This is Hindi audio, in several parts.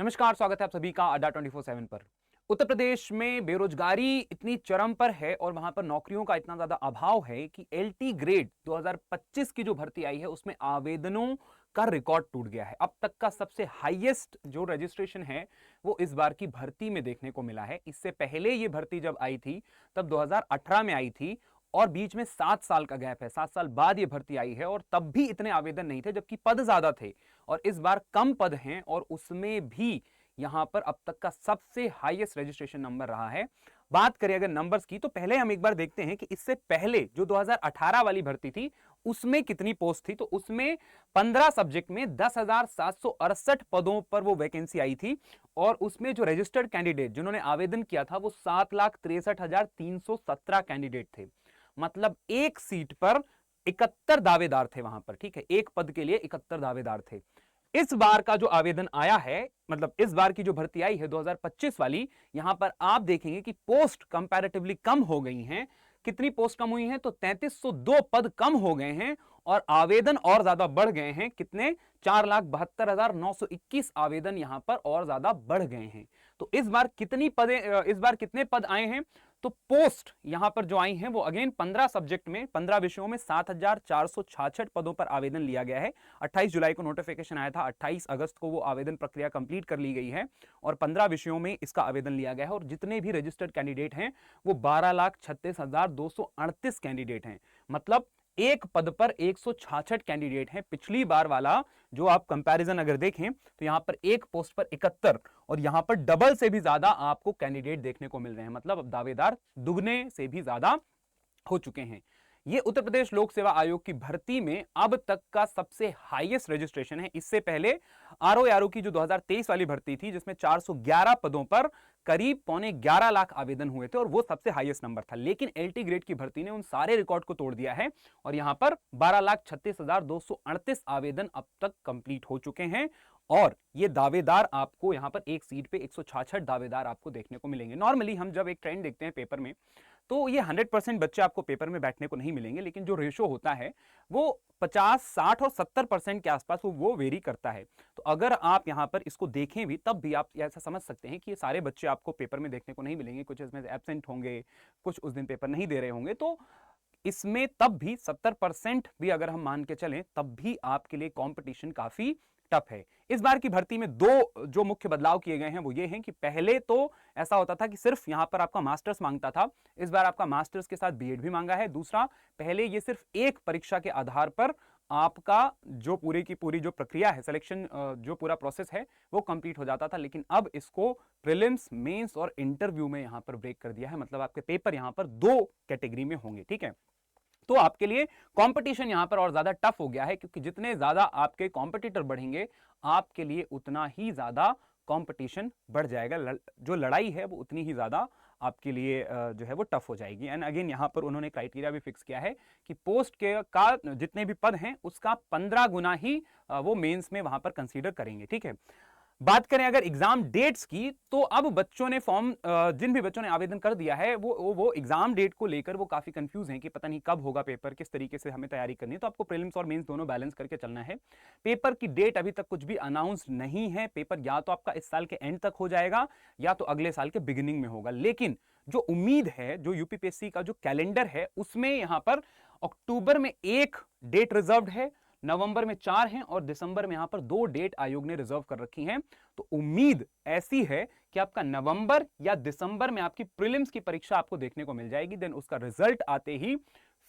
नमस्कार, स्वागत है आप सभी का अड्डा 24/7 पर। उत्तर प्रदेश में बेरोजगारी इतनी चरम पर है और वहां पर नौकरियों का इतना ज्यादा अभाव है कि एलटी ग्रेड 2025 की जो भर्ती आई है उसमें आवेदनों का रिकॉर्ड टूट गया है। अब तक का सबसे हाईएस्ट जो रजिस्ट्रेशन है वो इस बार की भर्ती में देखने को मिला है। इससे पहले ये भर्ती जब आई थी तब 2018 में आई थी और बीच में 7 साल का गैप है। 7 साल बाद ये भर्ती आई है और तब भी इतने आवेदन नहीं थे, जबकि पद ज्यादा थे। और इस बार कम पद हैं और उसमें भी यहां पर अब तक का सबसे हाईएस्ट रजिस्ट्रेशन नंबर रहा है। बात करें अगर नंबर्स की तो पहले हम एक बार देखते हैं कि इससे पहले जो 2018 वाली भर्ती थी उसमें कितनी पोस्ट थी। तो उसमें 15 सब्जेक्ट में 10,768 पदों पर वो वैकेंसी आई थी और उसमें जो रजिस्टर्ड कैंडिडेट जिन्होंने आवेदन किया था वो 7,63,317 कैंडिडेट थे। मतलब एक सीट पर 71 दावेदार थे वहां पर। ठीक है, एक पद के लिए 71 दावेदार थे। इस बार का जो आवेदन आया है, मतलब इस बार की जो भर्ती आई है 2025 वाली, यहां पर आप देखेंगे कि पोस्ट कंपैरेटिवली कम हो गई हैं। कितनी पोस्ट कम हुई हैं? तो 3302 पद कम हो गए हैं और आवेदन और ज्यादा बढ़ गए हैं। कितने? 4,72,921 आवेदन यहां पर और ज्यादा बढ़ गए हैं। तो इस बार कितने पद आए हैं? तो पोस्ट यहां पर जो आई हैं वो अगेन 15 सब्जेक्ट में 15 विषयों में 7,466 पदों पर आवेदन लिया गया है। 28 जुलाई को नोटिफिकेशन आया था, 28 अगस्त को वो आवेदन प्रक्रिया कंप्लीट कर ली गई है और 15 विषयों में इसका आवेदन लिया गया है। और जितने भी रजिस्टर्ड कैंडिडेट हैं वो 12,36,238 कैंडिडेट हैं। मतलब एक पद पर 166 कैंडिडेट हैं। पिछली बार वाला जो आप कंपैरिजन अगर देखें तो यहां पर एक पोस्ट पर 71 और यहां पर डबल से भी ज्यादा आपको कैंडिडेट देखने को मिल रहे हैं। मतलब अब दावेदार दुगने से भी ज्यादा हो चुके हैं। ये उत्तर प्रदेश लोक सेवा आयोग की भर्ती में अब तक का सबसे हाईएस्ट रजिस्ट्रेशन है। इससे पहले आरओ की जो 2023 वाली भर्ती थी जिसमें 411 पदों पर करीब 11.25 लाख आवेदन हुए थे और वो सबसे हाईएस्ट नंबर था। लेकिन एलटी ग्रेड की भर्ती ने उन सारे रिकॉर्ड को तोड़ दिया है और यहां पर 12,36,238 आवेदन अब तक कंप्लीट हो चुके हैं। और ये दावेदार आपको यहां पर एक सीट पे 166 दावेदार आपको देखने को मिलेंगे। नॉर्मली हम जब एक ट्रेंड देखते हैं पेपर में तो ये 100% बच्चे आपको पेपर में बैठने को नहीं मिलेंगे, लेकिन जो रेशो होता है वो 50, 60 और 70% के आसपास वो वेरी करता है। तो अगर आप यहां पर इसको देखें भी तब भी आप ऐसा समझ सकते हैं कि ये सारे बच्चे आपको पेपर में देखने को नहीं मिलेंगे। कुछ इसमें एब्सेंट होंगे, कुछ उस दिन पेपर नहीं दे रहे होंगे। तो इसमें तब भी 70% भी अगर हम मान के चलें तब भी आपके लिए कंपटीशन काफी टफ है। इस बार की भर्ती में दो जो मुख्य बदलाव किए गए हैं वो ये हैं कि पहले तो ऐसा होता था कि सिर्फ यहां पर आपका मास्टर्स मांगता था, इस बार आपका मास्टर्स के साथ बीएड भी मांगा है। दूसरा, पहले ये सिर्फ एक परीक्षा के आधार पर आपका जो पूरी की पूरी जो प्रक्रिया है, सिलेक्शन जो पूरा प्रोसेस है वो कंप्लीट हो जाता था। लेकिन अब इसको प्रीलिम्स, मेंस और इंटरव्यू में यहां पर ब्रेक कर दिया है। मतलब आपके पेपर यहां पर दो कैटेगरी में होंगे। ठीक है, तो आपके लिए कंपटीशन यहां पर और ज्यादा टफ हो गया है, क्योंकि जितने ज्यादा आपके कॉम्पिटिटर बढ़ेंगे आपके लिए उतना ही ज्यादा कंपटीशन बढ़ जाएगा। जो लड़ाई है वो उतनी ही ज्यादा आपके लिए जो है वो टफ हो जाएगी। एंड अगेन यहां पर उन्होंने क्राइटेरिया भी फिक्स किया है कि पोस्ट के का जितने भी पद हैं उसका 15 गुना ही वो मेंस में वहां पर कंसीडर करेंगे। ठीक है, बात करें अगर एग्जाम डेट्स की तो अब बच्चों ने जिन भी बच्चों ने आवेदन कर दिया है वो एग्जाम डेट को लेकर वो काफी कंफ्यूज हैं कि पता नहीं कब होगा पेपर, किस तरीके से हमें तैयारी करनी है। तो आपको प्रीलिम्स और मेंस दोनों बैलेंस करके चलना है। पेपर की डेट अभी तक कुछ भी अनाउंस नहीं है। पेपर या तो आपका इस साल के एंड तक हो जाएगा या तो अगले साल के बिगिनिंग में होगा। लेकिन जो उम्मीद है, जो यूपीपीएससी का जो कैलेंडर है उसमें यहां पर अक्टूबर में एक डेट रिजर्व्ड है, नवंबर में 4 हैं और दिसंबर में यहां पर 2 डेट आयोग ने रिजर्व कर रखी हैं। तो उम्मीद ऐसी है कि आपका नवंबर या दिसंबर में आपकी प्रीलिम्स की परीक्षा आपको देखने को मिल जाएगी। देन उसका रिजल्ट आते ही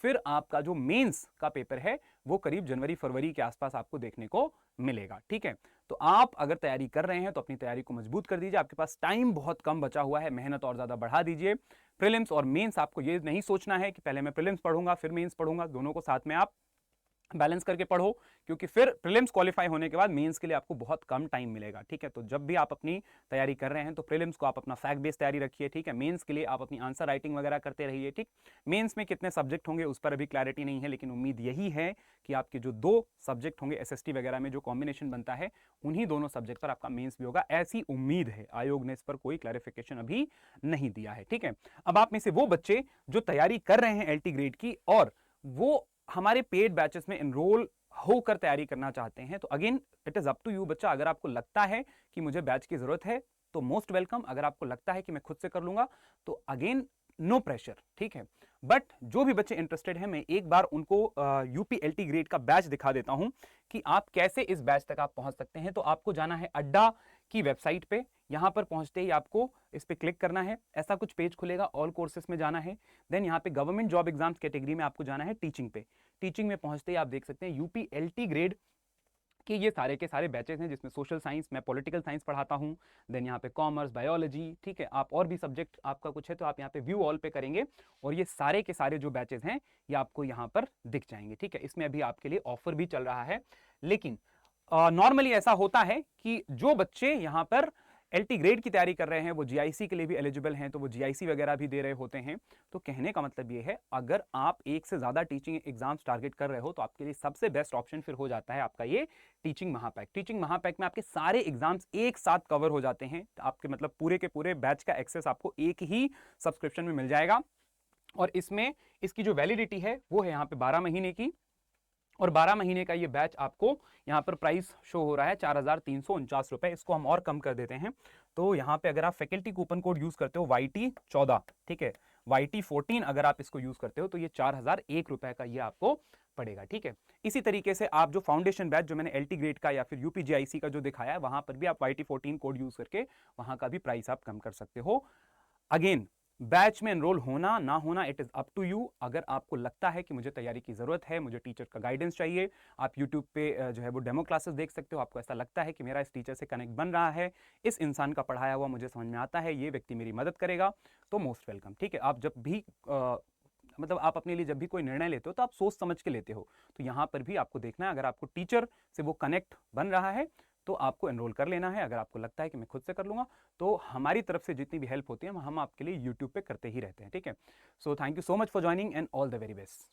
फिर आपका जो मेंस का पेपर है वो करीब जनवरी फरवरी के आसपास आपको देखने को मिलेगा। ठीक है, तो आप अगर तैयारी कर रहे हैं तो अपनी तैयारी को मजबूत कर दीजिए। आपके पास टाइम बहुत कम बचा हुआ है, मेहनत और ज्यादा बढ़ा दीजिए। प्रीलिम्स और मेंस आपको ये नहीं सोचना है कि पहले मैं प्रीलिम्स पढ़ूंगा फिर मेंस पढ़ूंगा, दोनों को साथ में आप बैलेंस करके पढ़ो, क्योंकि फिर प्रीलिम्स क्वालिफाई होने के बाद मेंस के लिए आपको बहुत कम टाइम मिलेगा। ठीक है, तो जब भी आप अपनी तैयारी कर रहे हैं तो प्रीलिम्स को आप अपना फैक्ट बेस्ड तैयारी रखिए। ठीक है, मेंस के लिए आप अपनी आंसर राइटिंग वगैरह करते रहिए। ठीक, मेंस में कितने सब्जेक्ट होंगे उस पर अभी क्लैरिटी नहीं है, लेकिन उम्मीद यही है कि आपके जो 2 सब्जेक्ट होंगे एसएसटी वगैरह में जो कॉम्बिनेशन बनता है उन्हीं दोनों सब्जेक्ट पर आपका मेंस भी होगा, ऐसी उम्मीद है। आयोग ने इस पर कोई क्लैरिफिकेशन अभी नहीं दिया है। ठीक है, अब आप में से वो बच्चे जो तैयारी कर रहे हैं एलटी ग्रेड की और वो हमारे पेड बैचेस में एनरोल होकर तैयारी करना चाहते हैं तो again it is up to you बच्चा। अगर आपको लगता है कि मुझे बैच की जरूरत है तो मोस्ट वेलकम। अगर आपको लगता है कि मैं खुद से कर लूंगा तो अगेन नो प्रेशर, ठीक है। बट जो भी बच्चे इंटरेस्टेड हैं मैं एक बार उनको यूपीएलटी ग्रेड का बैच दिखा देता हूं कि आप कैसे इस बैच तक आप पहुंच सकते हैं। तो आपको जाना है अड्डा की वेबसाइट पे, यहां पर पहुंचते ही आपको इस पे क्लिक करना है, ऐसा कुछ पेज खुलेगा, ऑल कोर्सेस में जाना है। देन यहाँ पे गवर्नमेंट जॉब एग्जाम्स कैटेगरी में आपको जाना है टीचिंग पे। टीचिंग में पहुंचते ही आप देख सकते हैं यूपीएलटी ग्रेड कि ये सारे के सारे बैचेस हैं जिसमें सोशल साइंस, मैं पॉलिटिकल साइंस पढ़ाता हूँ, देन यहाँ पे कॉमर्स, बायोलॉजी, ठीक है। आप और भी सब्जेक्ट आपका कुछ है तो आप यहाँ पे व्यू ऑल पे करेंगे और ये सारे के सारे जो बैचेस हैं ये आपको यहाँ पर दिख जाएंगे, ठीक है। इसमें अभी आपके लिए ऑफर भी चल रहा है, लेकिन नॉर्मली ऐसा होता है कि जो बच्चे यहाँ पर एलटी ग्रेड की तैयारी कर रहे हैं वो जीआईसी के लिए भी एलिजिबल हैं, तो वो जीआईसी वगैरह भी दे रहे होते हैं। तो कहने का मतलब ये है अगर आप एक से ज़्यादा टीचिंग एग्जाम्स टारगेट कर रहे हो तो आपके लिए सबसे बेस्ट ऑप्शन फिर हो जाता है आपका ये टीचिंग महापैक। टीचिंग महापैक में आपके सारे एग्जाम्स एक साथ कवर हो जाते हैं, आपके मतलब पूरे के पूरे बैच का एक्सेस आपको एक ही सब्सक्रिप्शन में मिल जाएगा। और इसमें इसकी जो वैलिडिटी है वो है यहाँ पे 12 महीने की, और 12 महीने का ये बैच आपको यहाँ पर प्राइस शो हो रहा है 4,349 रुपए। इसको हम और कम कर देते हैं, तो यहाँ पे अगर आप फैकल्टी कूपन कोड यूज करते हो YT14, ठीक है, YT14 अगर आप इसको यूज करते हो तो ये 4,001 रुपए का ये आपको पड़ेगा, ठीक है। इसी तरीके से आप जो फाउंडेशन बैच जो मैंने एलटी ग्रेड का या फिर यूपीजीआईसी का जो दिखाया है वहां पर भी आप YT14 कोड यूज करके वहां का भी प्राइस आप कम कर सकते हो। अगेन बैच में एनरोल होना ना होना it is up to you. अगर आपको लगता है कि मुझे तैयारी की जरूरत है, मुझे टीचर का गाइडेंस चाहिए, आप यूट्यूब पे जो है वो डेमो क्लासेस देख सकते हो। आपको ऐसा लगता है कि मेरा इस टीचर से कनेक्ट बन रहा है, इस इंसान का पढ़ाया हुआ मुझे समझ में आता है, ये व्यक्ति मेरी मदद करेगा, तो मोस्ट वेलकम, ठीक है। आप जब भी मतलब आप अपने लिए जब भी कोई निर्णय लेते हो तो आप सोच समझ के लेते हो, तो यहाँ पर भी आपको देखना है अगर आपको टीचर से वो कनेक्ट बन रहा है तो आपको एनरोल कर लेना है। अगर आपको लगता है कि मैं खुद से कर लूंगा तो हमारी तरफ से जितनी भी हेल्प होती है हम आपके लिए यूट्यूब पे करते ही रहते हैं, ठीक है। So thank you so much for joining and all the very best.